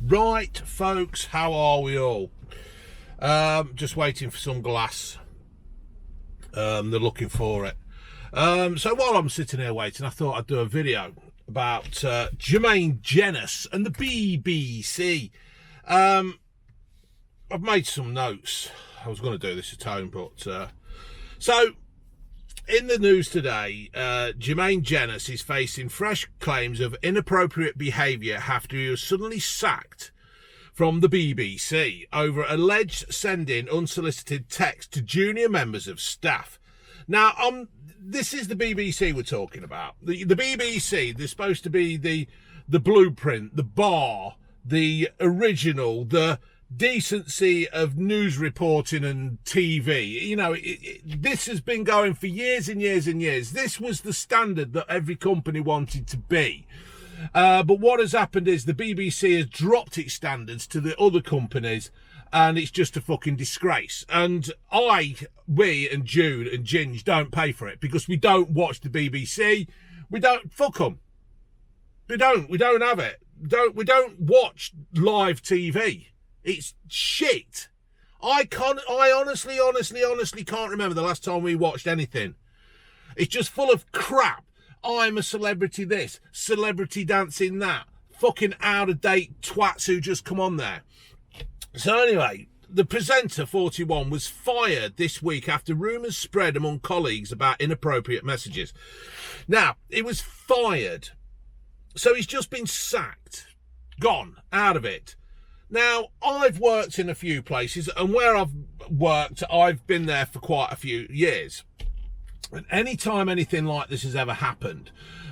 Right, folks, how are we all? Just waiting for some glass. They're looking for it. So while I'm sitting here waiting, I thought I'd do a video about Jermaine Jenas and the BBC. I've made some notes. I was going to do this at home, but... So, in the news today, Jermaine Jenas is facing fresh claims of inappropriate behaviour after he was suddenly sacked from the BBC over alleged sending unsolicited text to junior members of staff. Now, this is the BBC we're talking about. The BBC, they're supposed to be the blueprint, the bar, the original, the decency of news reporting and TV. You know, this has been going for years and years and years. This was the standard that every company wanted to be. But what has happened is the BBC has dropped its standards to the other companies, and it's just a fucking disgrace. And we and Jude and Ginge don't pay for it because we don't watch the BBC. We don't, fuck them. We don't have it. We don't watch live TV. It's shit. I honestly can't remember the last time we watched anything. It's just full of crap. I'm a celebrity this, celebrity dancing that, fucking out-of-date twats who just come on there. So anyway, the presenter, 41, was fired this week after rumours spread among colleagues about inappropriate messages. Now, he was fired. So he's just been sacked. Gone. Out of it. Now, I've worked in a few places, and where I've worked, I've been there for quite a few years. And any time anything like this has ever happened,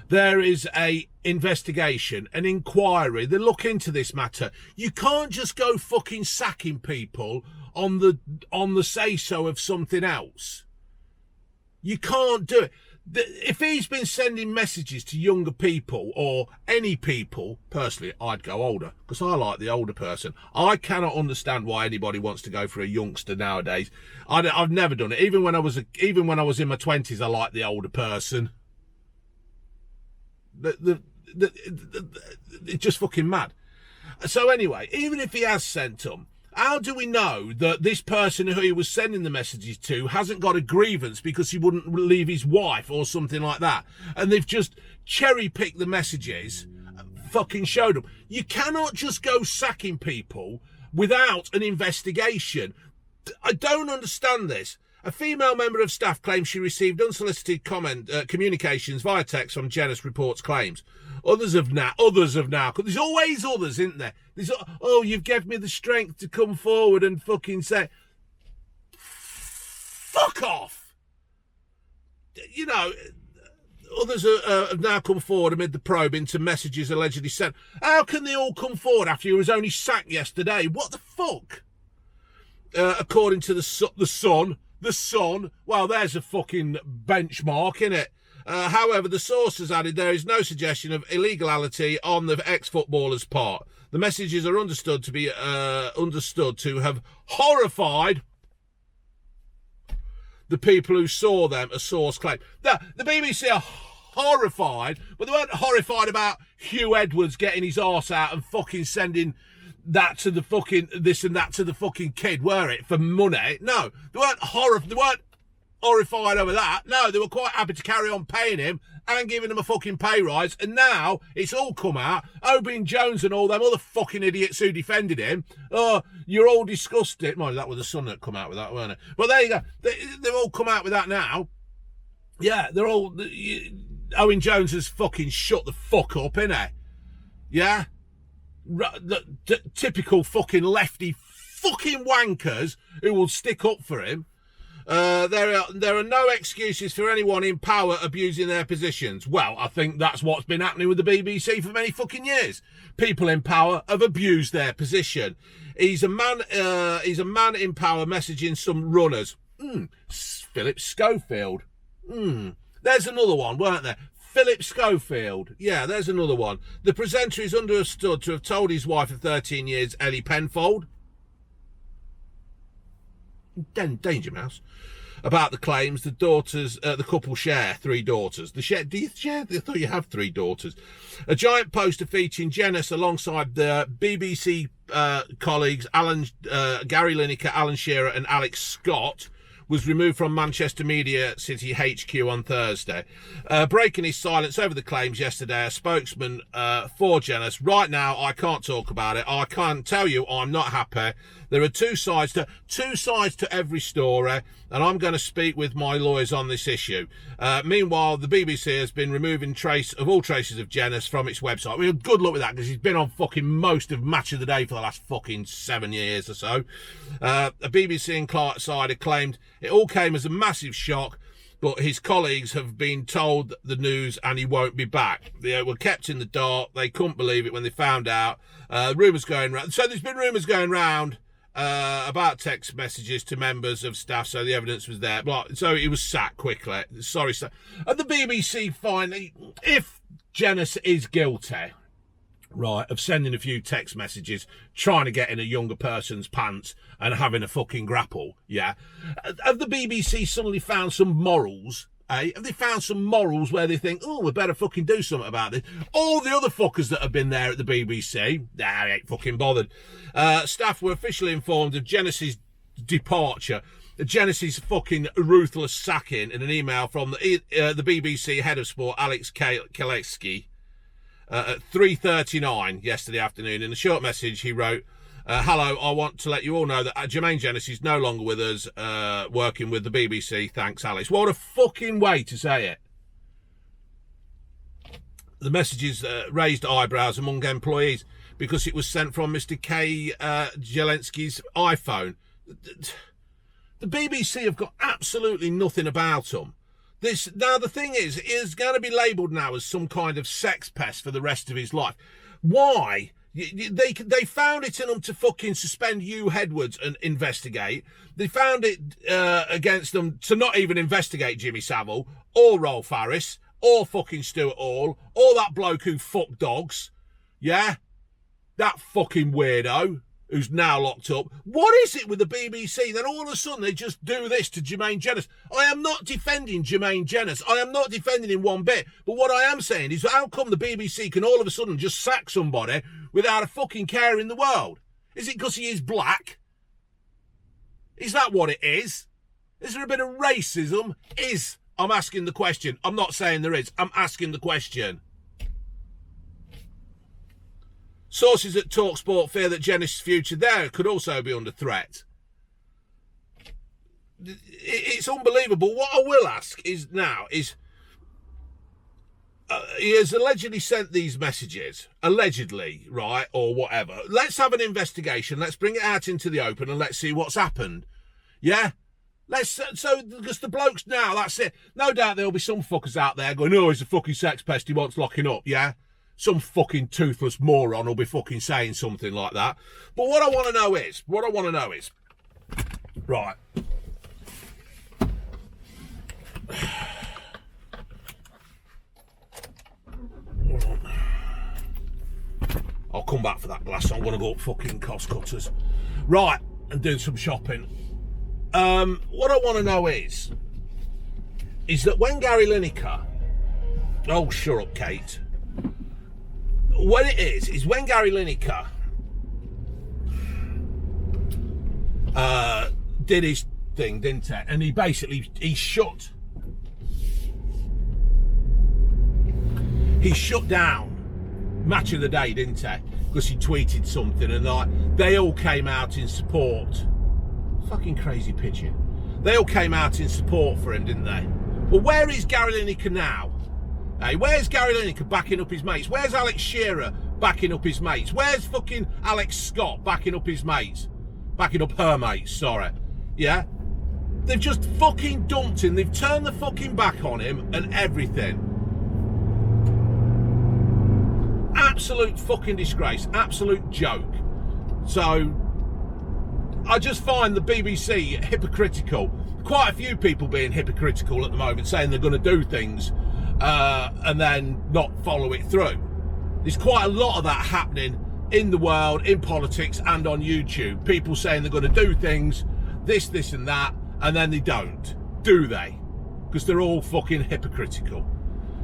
there is a investigation, an inquiry. They look into this matter. You can't just go fucking sacking people on the say-so of something else. You can't do it. If he's been sending messages to younger people or any people, personally, I'd go older because I like the older person. I cannot understand why anybody wants to go for a youngster nowadays. I've never done it. Even when I was in my 20s, I liked the older person. It's just fucking mad. So anyway, even if he has sent them, how do we know that this person who he was sending the messages to hasn't got a grievance because he wouldn't leave his wife or something like that? And they've just cherry-picked the messages and fucking showed them. You cannot just go sacking people without an investigation. I don't understand this. A female member of staff claims she received unsolicited communications via text from Jenas reports claims. Others have now, because there's always others, isn't there? There's, oh, you've given me the strength to come forward and fucking say, fuck off. You know, others have now come forward amid the probe into messages allegedly sent. How can they all come forward after he was only sacked yesterday? What the fuck? According to the Sun, well, there's a fucking benchmark, innit? However, the source has added there is no suggestion of illegality on the ex-footballer's part. The messages are understood to have horrified the people who saw them, a source claimed. The BBC are horrified, but they weren't horrified about Huw Edwards getting his arse out and fucking sending that to the fucking this and that to the fucking kid, were it, for money? No, they weren't horrified over that. No, they were quite happy to carry on paying him and giving him a fucking pay rise. And now it's all come out. Owen Jones and all them other fucking idiots who defended him. Oh, you're all disgusted. Well, that was the Sun that come out with that, weren't it? But there you go. They've all come out with that now. Yeah, they're all... Owen Jones has fucking shut the fuck up, innit? Yeah? The typical fucking lefty fucking wankers who will stick up for him. There are no excuses for anyone in power abusing their positions. Well, I think that's what's been happening with the BBC for many fucking years. People in power have abused their position. He's a man in power messaging some runners. Philip Schofield. There's another one, weren't there? Philip Schofield. Yeah, there's another one. The presenter is understood to have told his wife of 13 years, Ellie Penfold. Danger Mouse. about the claims. The daughters, the couple share 3 daughters. Do you share? I thought you have 3 daughters. A giant poster featuring Jenas alongside the BBC colleagues Gary Lineker, Alan Shearer and Alex Scott was removed from Manchester Media City HQ on Thursday. Breaking his silence over the claims yesterday, a spokesman for Jenas: right now, I can't talk about it. I can't tell you I'm not happy. There are two sides to every story, and I'm going to speak with my lawyers on this issue. Meanwhile, the BBC has been removing all traces of Jenas from its website. Well, good luck with that, because he's been on fucking most of Match of the Day for the last fucking 7 years or so. A BBC insider claimed it all came as a massive shock, but his colleagues have been told the news and he won't be back. They were kept in the dark. They couldn't believe it when they found out. Rumours going round. So there's been rumours going round about text messages to members of staff, so the evidence was there. But so he was sacked quickly. Sorry, sir. And the BBC finally, if Jenas is guilty, right, of sending a few text messages, trying to get in a younger person's pants and having a fucking grapple, yeah, have the BBC suddenly found some morals? Have they found some morals where they think, oh, we better fucking do something about this? All the other fuckers that have been there at the BBC, they ain't fucking bothered. Staff were officially informed of Jenas's departure, Jenas's fucking ruthless sacking, in an email from the BBC head of sport, Alex Kaleski, at 3:39 yesterday afternoon. In a short message, he wrote, hello, I want to let you all know that Jermaine Jenas is no longer with us, working with the BBC. Thanks, Alex. What a fucking way to say it. The messages raised eyebrows among employees because it was sent from Mr. K. Jelensky's iPhone. The BBC have got absolutely nothing about them. Now, the thing is, he's going to be labelled now as some kind of sex pest for the rest of his life. Why? They found it in them to fucking suspend Huw Edwards and investigate. They found it against them to not even investigate Jimmy Savile or Rolf Harris or fucking Stuart Hall or that bloke who fucked dogs. Yeah? That fucking weirdo who's now locked up. What is it with the BBC? Then all of a sudden they just do this to Jermaine Jenas. I am not defending Jermaine Jenas. I am not defending him one bit. But what I am saying is, how come the BBC can all of a sudden just sack somebody without a fucking care in the world? Is it because he is black? Is that what it is? Is there a bit of racism? I'm asking the question. I'm not saying there is. I'm asking the question. Sources at TalkSport fear that Jenas' future there could also be under threat. It's unbelievable. What I will ask is he has allegedly sent these messages, allegedly, right, or whatever. Let's have an investigation. Let's bring it out into the open and let's see what's happened. Yeah? Because the blokes now, that's it. No doubt there'll be some fuckers out there going, oh, he's a fucking sex pest, he wants locking up, yeah? Some fucking toothless moron will be fucking saying something like that. But what I want to know is, right. I'll come back for that glass. I'm going to go up fucking Cost Cutters. Right, and do some shopping. What I want to know is that when Gary Lineker, oh, shut up, Kate. What it is when Gary Lineker did his thing, didn't it? And he shut down Match of the Day, didn't he? Because he tweeted something and they all came out in support. Fucking crazy pigeon. They all came out in support for him, didn't they? Well, where is Gary Lineker now? Hey, where's Gary Lineker backing up his mates? Where's Alex Shearer backing up his mates? Where's fucking Alex Scott backing up his mates? Backing up her mates, sorry. Yeah? They've just fucking dumped him. They've turned the fucking back on him and everything. Absolute fucking disgrace. Absolute joke. So, I just find the BBC hypocritical. Quite a few people being hypocritical at the moment, saying they're going to do things and then not follow it through. There's quite a lot of that happening in the world, in politics and on YouTube. People saying they're going to do things, this and that, and then they don't. do they? Because they're all fucking hypocritical.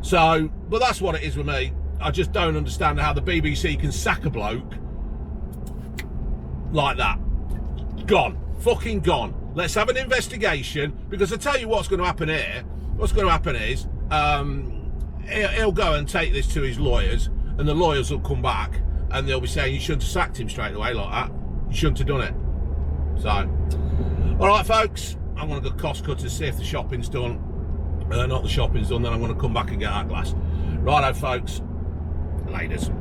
So, but that's what it is with me. I just don't understand how the BBC can sack a bloke like that. Gone. Fucking gone. Let's have an investigation, because I tell you what's going to happen here. What's going to happen is he'll go and take this to his lawyers, and the lawyers will come back and they'll be saying you shouldn't have sacked him straight away like that. You shouldn't have done it. So, all right, folks, I'm going to go cost cut to see if the shopping's done. Not the shopping's done, then I'm going to come back and get that glass. Righto, folks. Laters.